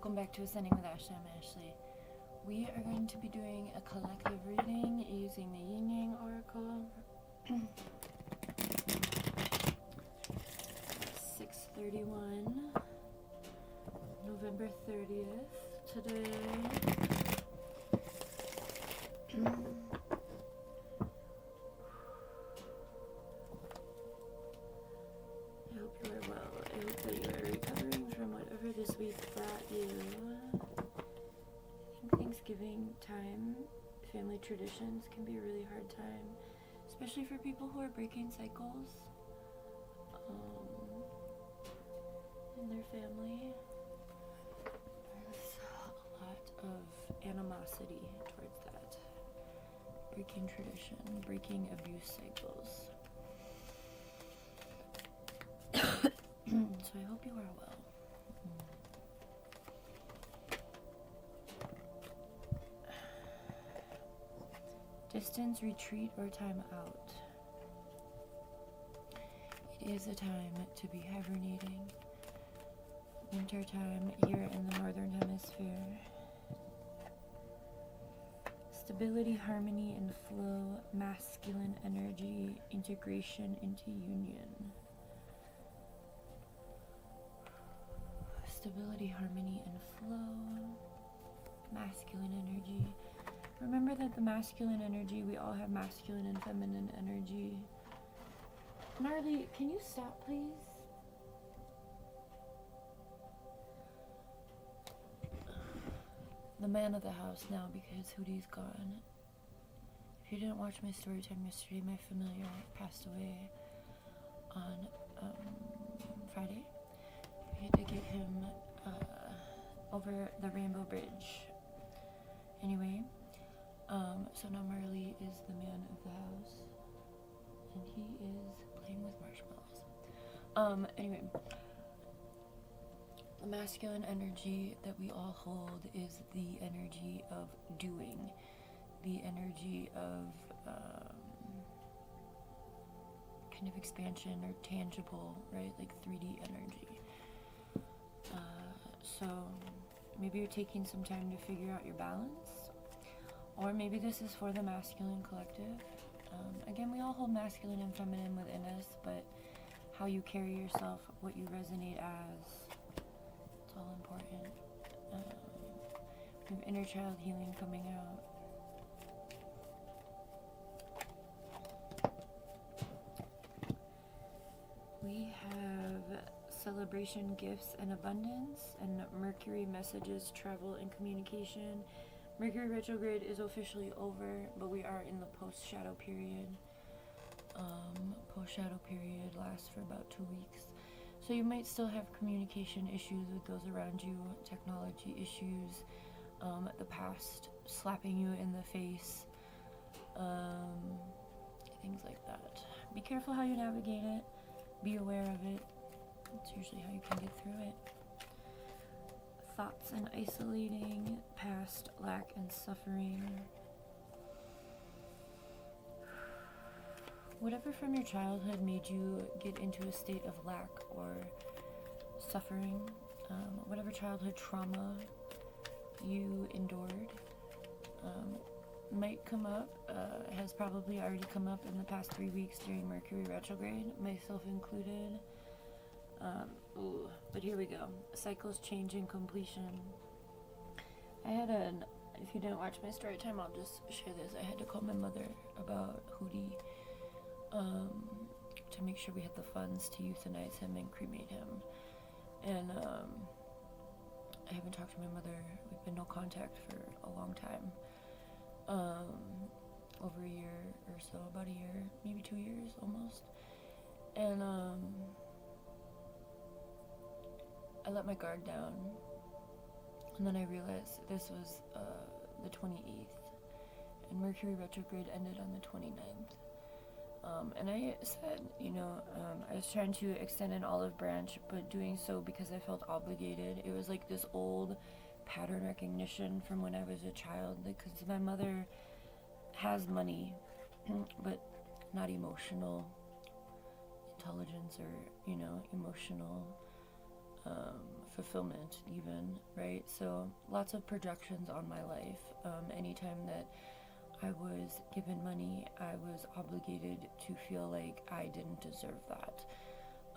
Welcome back to Ascending with Ashley. I'm Ashley. We are going to be doing a collective reading using the Yin Yang Oracle. 6/31, November 30th. Today. I hope you are well. I hope that you are recovering from whatever this week brought you. I think Thanksgiving time, family traditions can be a really hard time, especially for people who are breaking cycles in their family. There's a lot of animosity towards that. Breaking tradition, breaking abuse cycles. So I hope you are well. Distance, retreat, or time out. It is a time to be hibernating. Winter time here in the northern hemisphere. Stability, harmony, and flow, masculine energy, integration into union. Stability, harmony, and flow, masculine energy. Remember that the masculine energy, we all have masculine and feminine energy. Gnarly, can you stop, please? The man of the house now because Hoodie's gone. If you didn't watch my story time yesterday, my familiar passed away on Friday. We had to get him over the Rainbow Bridge. Anyway, so now Marley is the man of the house, and he is playing with marshmallows. Anyway, the masculine energy that we all hold is the energy of doing, the energy of kind of expansion or tangible, right? Like 3D energy. So maybe you're taking some time to figure out your balance, or maybe this is for the masculine collective. Again, we all hold masculine and feminine within us, but how you carry yourself, what you resonate as, it's all important. We have inner child healing coming out. We have celebration, gifts, and abundance, and Mercury messages, travel, and communication. Mercury retrograde is officially over, but we are in the post-shadow period. Post-shadow period lasts for about 2 weeks. So you might still have communication issues with those around you, technology issues, the past slapping you in the face, things like that. Be careful how you navigate it. Be aware of it. It's usually how you can get through it. Thoughts and isolating, past, lack, and suffering. Whatever from your childhood made you get into a state of lack or suffering, whatever childhood trauma you endured, might come up, has probably already come up in the past 3 weeks during Mercury retrograde, myself included. But here we go. Cycles, change, and completion. If you didn't watch my story time, I'll just share this. I had to call my mother about Hootie, to make sure we had the funds to euthanize him and cremate him. And, I haven't talked to my mother. We've been no contact for a long time. Over a year or so, about a year, maybe 2 years almost. And, I let my guard down, and then I realized this was the 28th, and Mercury retrograde ended on the 29th. And I said, I was trying to extend an olive branch, but doing so because I felt obligated. It was like this old pattern recognition from when I was a child, because my mother has money, but not emotional intelligence or, emotional fulfillment, even, right? So lots of projections on my life. Anytime that I was given money, I was obligated to feel like I didn't deserve that.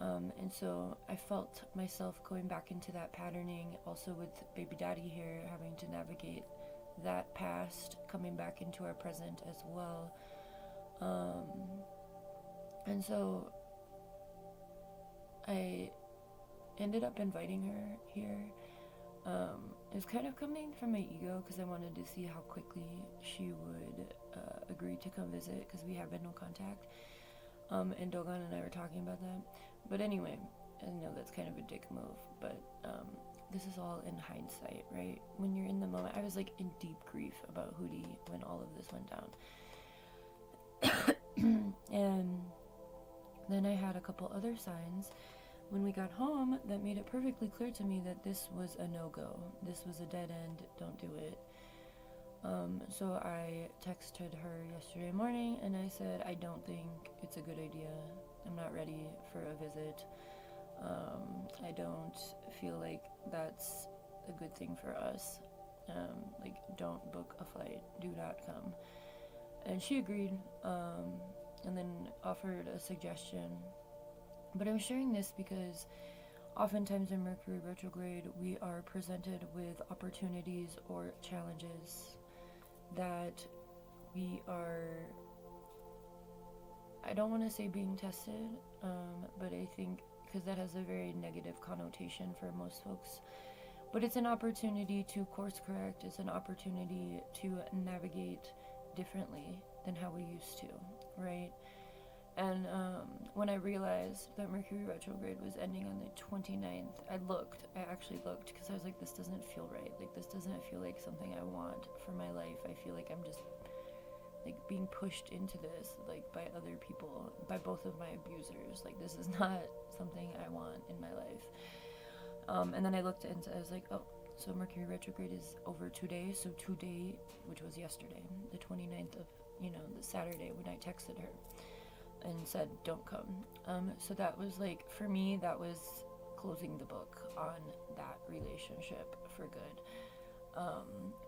And so I felt myself going back into that patterning, also with baby daddy here, having to navigate that past, coming back into our present as well. And so I ended up inviting her here. It was kind of coming from my ego because I wanted to see how quickly she would agree to come visit, because we have been no contact. And Dogon and I were talking about that. But anyway, I know that's kind of a dick move, but this is all in hindsight, right? When you're in the moment, I was like in deep grief about Hootie when all of this went down. And then I had a couple other signs when we got home that made it perfectly clear to me that this was a no-go. This was a dead end. Don't do it. So I texted her yesterday morning and I said, I don't think it's a good idea. I'm not ready for a visit. I don't feel like that's a good thing for us. Like, don't book a flight. Do not come. And she agreed, and then offered a suggestion. But I'm sharing this because oftentimes in Mercury retrograde, we are presented with opportunities or challenges that we are, I don't want to say being tested, but I think, because that has a very negative connotation for most folks, but it's an opportunity to course correct. It's an opportunity to navigate differently than how we used to, right? And when I realized that Mercury retrograde was ending on the 29th, I actually looked, because I was like, this doesn't feel right. Like, this doesn't feel like something I want for my life. I feel like I'm just like being pushed into this, like, by other people, by both of my abusers. Like, this is not something I want in my life. And then I looked into, I was like, oh, so Mercury retrograde is over today. So today, which was yesterday, the 29th of, the Saturday, when I texted her and said, don't come. So that was like, for me, that was closing the book on that relationship for good.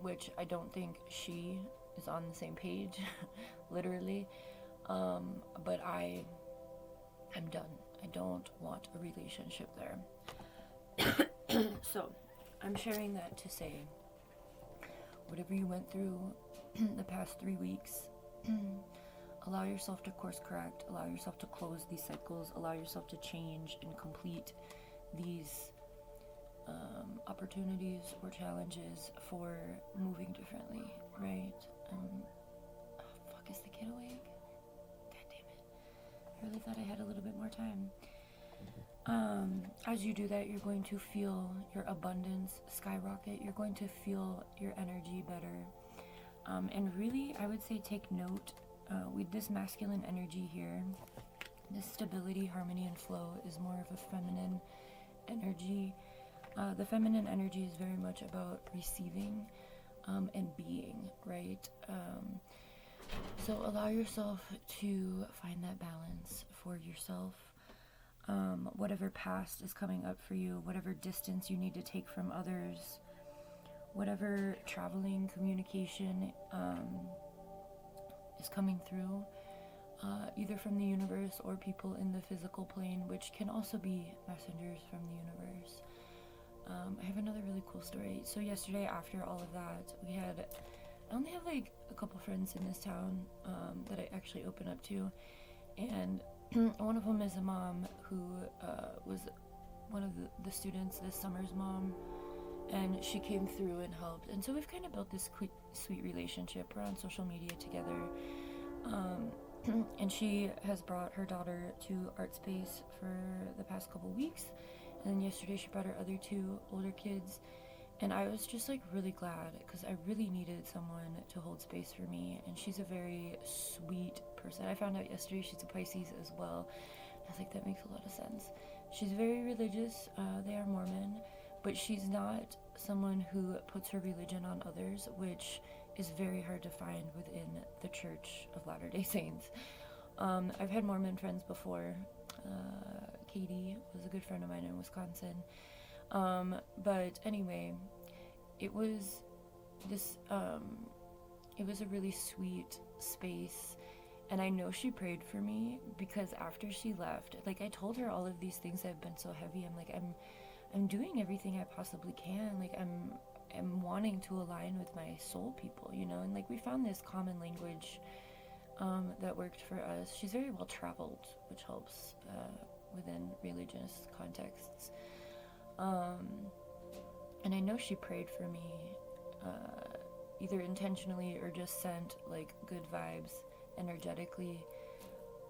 Which I don't think she is on the same page, literally. But I'm done. I don't want a relationship there. So I'm sharing that to say, whatever you went through the past 3 weeks, allow yourself to course correct, allow yourself to close these cycles, allow yourself to change and complete these opportunities or challenges for moving differently, right? Fuck, is the kid awake? God damn it. I really thought I had a little bit more time. As you do that, you're going to feel your abundance skyrocket. You're going to feel your energy better. And really, I would say take note with this masculine energy here. This stability, harmony, and flow is more of a feminine energy. The feminine energy is very much about receiving and being, right? So allow yourself to find that balance for yourself. Whatever past is coming up for you, whatever distance you need to take from others, whatever traveling, communication is coming through, either from the universe or people in the physical plane, which can also be messengers from the universe. I have another really cool story. So yesterday, after all of that, I only have like a couple friends in this town that I actually open up to, and one of them is a mom who was one of the students this summer's mom, and she came through and helped. And so we've kind of built this sweet relationship. We're on social media together, and she has brought her daughter to Art Space for the past couple weeks, and then yesterday she brought her other 2 older kids. And I was just like really glad, because I really needed someone to hold space for me. And she's a very sweet person. I found out yesterday she's a Pisces as well. I was like, that makes a lot of sense. She's very religious. They are Mormon, but she's not someone who puts her religion on others, which is very hard to find within the Church of Latter-day Saints. I've had Mormon friends before. Katie was a good friend of mine in Wisconsin. But anyway, it was this, it was a really sweet space. And I know she prayed for me because after she left, like I told her all of these things that have been so heavy. I'm like, I'm doing everything I possibly can. Like I'm wanting to align with my soul people, you know, and like we found this common language that worked for us. She's very well traveled, which helps within religious contexts. And I know she prayed for me, either intentionally or just sent like good vibes energetically,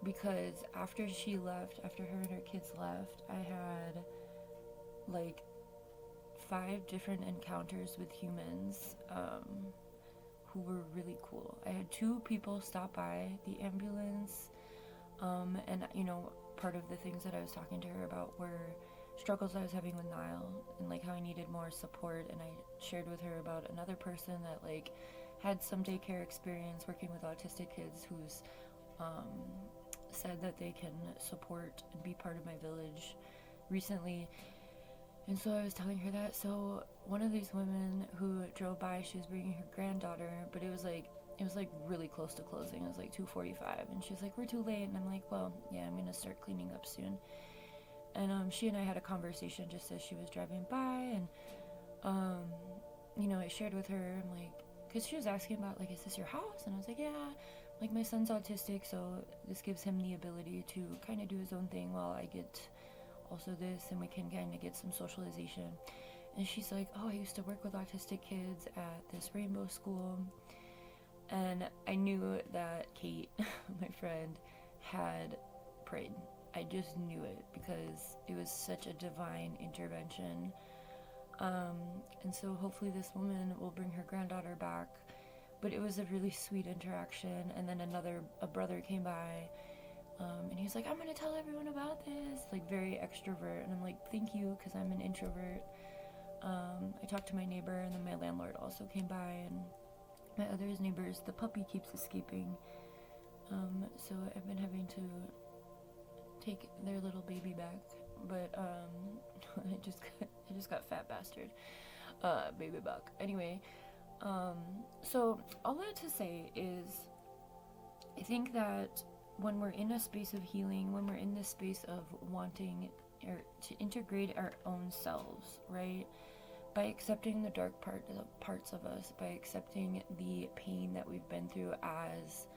because after she left, after her and her kids left, I had like 5 different encounters with humans who were really cool. I had 2 people stop by the ambulance, and you know, part of the things that I was talking to her about were struggles I was having with Nile and like how I needed more support. And I shared with her about another person that like had some daycare experience working with autistic kids who's said that they can support and be part of my village recently. And so I was telling her that. So one of these women who drove by, she was bringing her granddaughter, but it was like really close to closing. It was like 2:45, and she was like, "We're too late." And I'm like, "Well, yeah, I'm gonna start cleaning up soon." And she and I had a conversation just as she was driving by, and you know, I shared with her, I'm like, because she was asking about like, is this your house? And I was like, yeah, like my son's autistic, so this gives him the ability to kind of do his own thing while I get also this, and we can kind of get some socialization. And she's like, oh, I used to work with autistic kids at this rainbow school. And I knew that Kate, my friend, had prayed. I just knew it because it was such a divine intervention. And so hopefully this woman will bring her granddaughter back. But it was a really sweet interaction. And then a brother came by, and he was like, I'm gonna tell everyone about this, like very extrovert. And I'm like, thank you, because I'm an introvert. I talked to my neighbor, and then my landlord also came by, and my other neighbors, the puppy keeps escaping. So I've been having to take their little baby back. But I just got fat bastard baby buck. Anyway, so all that to say is, I think that when we're in a space of healing, when we're in this space of wanting to integrate our own selves, right? By accepting the dark parts of us, by accepting the pain that we've been through as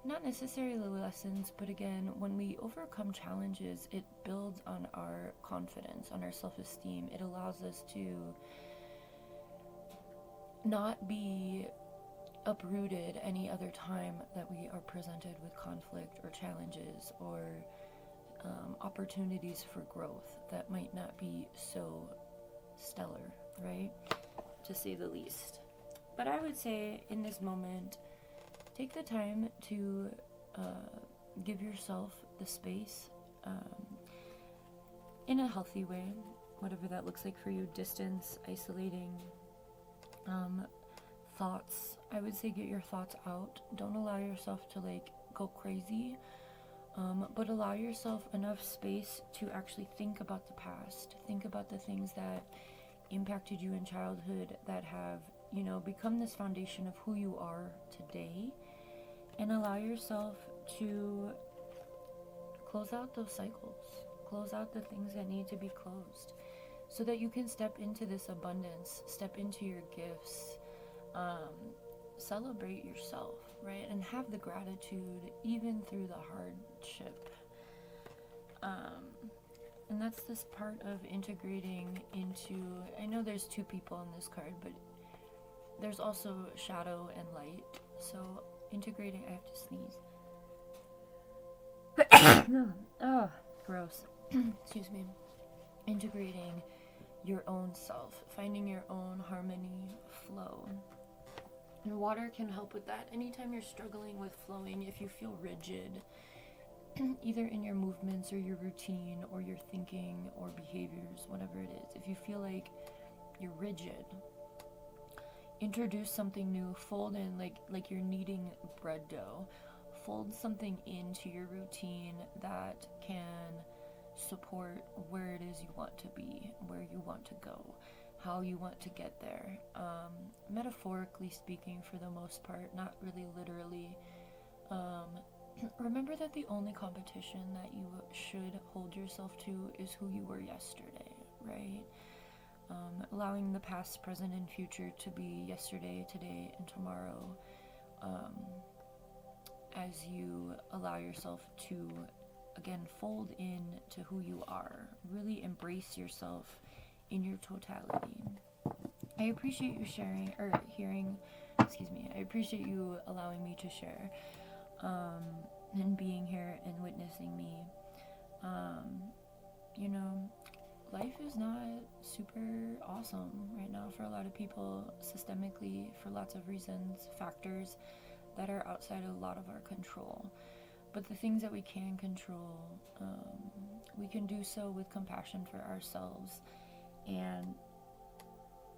not necessarily lessons, but again, when we overcome challenges, it builds on our confidence, on our self-esteem. It allows us to not be uprooted any other time that we are presented with conflict or challenges or opportunities for growth that might not be so stellar, right? To say the least. But I would say in this moment, take the time to give yourself the space in a healthy way, whatever that looks like for you. Distance, isolating, thoughts. I would say get your thoughts out. Don't allow yourself to like go crazy, but allow yourself enough space to actually think about the past. Think about the things that impacted you in childhood that have, you know, become this foundation of who you are today. And allow yourself to close out those cycles, close out the things that need to be closed, so that you can step into this abundance, step into your gifts, celebrate yourself, right? And have the gratitude even through the hardship. And that's this part of integrating into, I know there's 2 people on this card, but there's also shadow and light. So integrating, I have to sneeze. Oh, gross. Excuse me. Integrating your own self, finding your own harmony, flow. And water can help with that. Anytime you're struggling with flowing, if you feel rigid, either in your movements or your routine or your thinking or behaviors, whatever it is, if you feel like you're rigid, introduce something new. Fold in like you're kneading bread dough. Fold something into your routine that can support where it is you want to be, where you want to go, how you want to get there. Metaphorically speaking, for the most part, not really literally. Remember that the only competition that you should hold yourself to is who you were yesterday, right? Allowing the past, present, and future to be yesterday, today, and tomorrow, as you allow yourself to, again, fold in to who you are. Really embrace yourself in your totality. I appreciate you sharing, or hearing, excuse me, I appreciate you allowing me to share, and being here and witnessing me. You know, life is not super awesome right now for a lot of people, systemically, for lots of reasons, factors that are outside of a lot of our control. But the things that we can control, we can do so with compassion for ourselves. And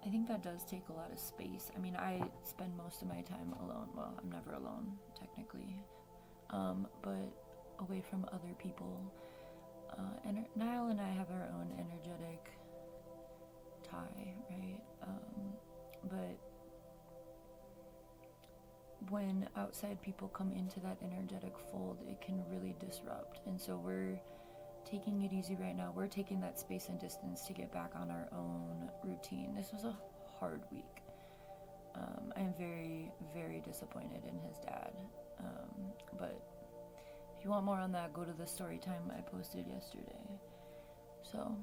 I think that does take a lot of space. I mean, I spend most of my time alone. Well, I'm never alone, technically. But away from other people. And Niall and I have our own energetic tie, right? But when outside people come into that energetic fold, it can really disrupt. And so we're taking it easy right now. We're taking that space and distance to get back on our own routine. This was a hard week. I am very, very disappointed in his dad. But if you want more on that, go to the story time I posted yesterday. So,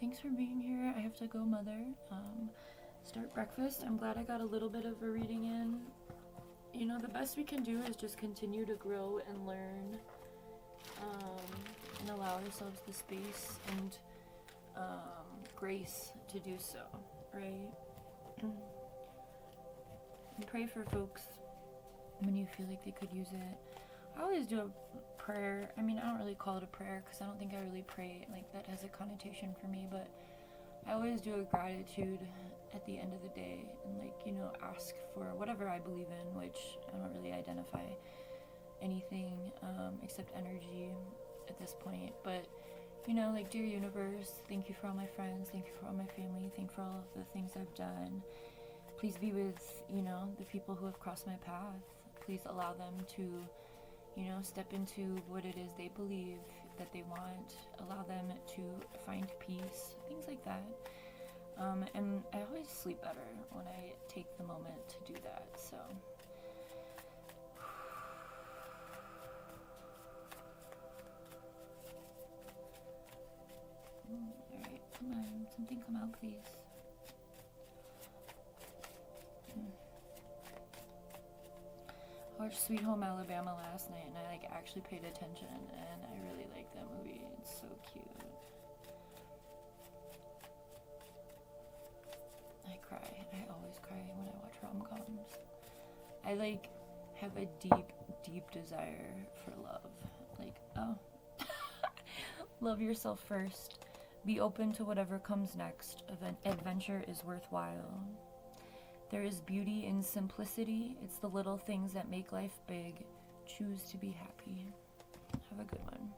thanks for being here. I have to go, Mother. Start breakfast. I'm glad I got a little bit of a reading in. You know, the best we can do is just continue to grow and learn, and allow ourselves the space and grace to do so, right? And pray for folks when you feel like they could use it. I always do a prayer. I mean, I don't really call it a prayer because I don't think I really pray. Like, that has a connotation for me, but I always do a gratitude at the end of the day and, like, you know, ask for whatever I believe in, which I don't really identify anything except energy at this point. But, you know, like, dear universe, thank you for all my friends, thank you for all my family, thank you for all of the things I've done. Please be with, you know, the people who have crossed my path. Please allow them to, you know, step into what it is they believe that they want. Allow them to find peace, things like that. And I always sleep better when I take the moment to do that, so. Alright, come on, something come out, please. I watched Sweet Home Alabama last night, and I, like, actually paid attention, and I really like that movie. It's so cute. I cry. I always cry when I watch rom-coms. I, like, have a deep, deep desire for love. Like, oh. Love yourself first. Be open to whatever comes next. Adventure is worthwhile. There is beauty in simplicity. It's the little things that make life big. Choose to be happy. Have a good one.